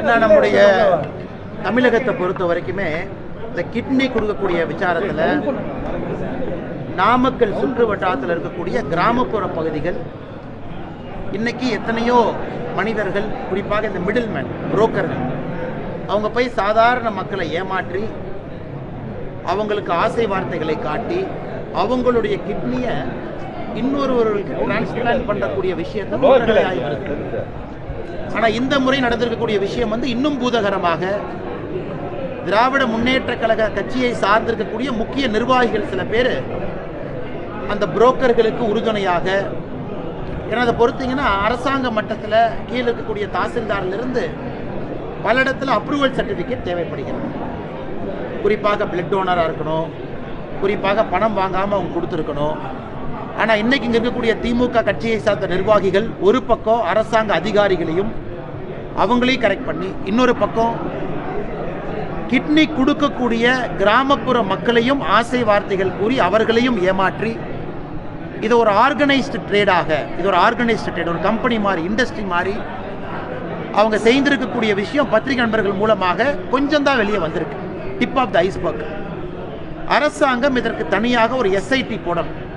நம்முடைய தமிழகத்தை பொறுத்த வரைக்குமே இந்த கிட்னி கொடுக்கக்கூடிய விசாரத்தில் நாமக்கல் சுற்று வட்டாரத்தில் இருக்கக்கூடிய கிராமப்புற பகுதிகள் இன்னைக்கு எத்தனையோ மனிதர்கள், குறிப்பாக இந்த மிடில் மேன் புரோக்கர்கள், அவங்க போய் சாதாரண மக்களை ஏமாற்றி அவங்களுக்கு ஆசை வார்த்தைகளை காட்டி அவங்களுடைய கிட்னியை இன்னொருவர்களுக்கு டிரான்ஸ்பிளான்ட் பண்ணக்கூடிய விஷயத்தை ஆகிருக்கு. ஆனால் இந்த முறை நடந்திருக்கக்கூடிய விஷயம் இன்னும் பூதகரமாக திராவிட முன்னேற்ற கழக கட்சியை சார்ந்திருக்கக்கூடிய முக்கிய நிர்வாகிகள் சில பேர் அந்த புரோக்கர்களுக்கு உறுதுணையாக, ஏன்னா அதை பொறுத்தீங்கன்னா அரசாங்க மட்டத்தில் கீழே இருக்கக்கூடிய தாசில்தாரிலிருந்து பல இடத்துல அப்ரூவல் சர்டிஃபிகேட் தேவைப்படுகிறது. குறிப்பாக பிளட் டோனராக இருக்கணும், குறிப்பாக பணம் வாங்காமல் அவங்க கொடுத்துருக்கணும். ஆனால் இன்னைக்கு இங்கே இருக்கக்கூடிய திமுக கட்சியை சார்ந்த நிர்வாகிகள் ஒரு பக்கம் அரசாங்க அதிகாரிகளையும் அவங்களையும் கரெக்ட் பண்ணி, இன்னொரு பக்கம் கிட்னி கொடுக்கக்கூடிய கிராமப்புற மக்களையும் ஆசை வார்த்தைகள் கூறி அவர்களையும் ஏமாற்றி, இது ஒரு ஆர்கனைஸ்டு ட்ரேடாக, இது ஒரு ஆர்கனைஸ்டு ட்ரேட், ஒரு கம்பெனி மாதிரி, இண்டஸ்ட்ரி மாதிரி அவங்க செய்திருக்கக்கூடிய விஷயம் பத்திரிகை நண்பர்கள் மூலமாக கொஞ்சம் தான் வெளியே வந்திருக்கு. Tip of the iceberg. அரசாங்கம் இதற்கு தனியாக ஒரு SIT போடணும்.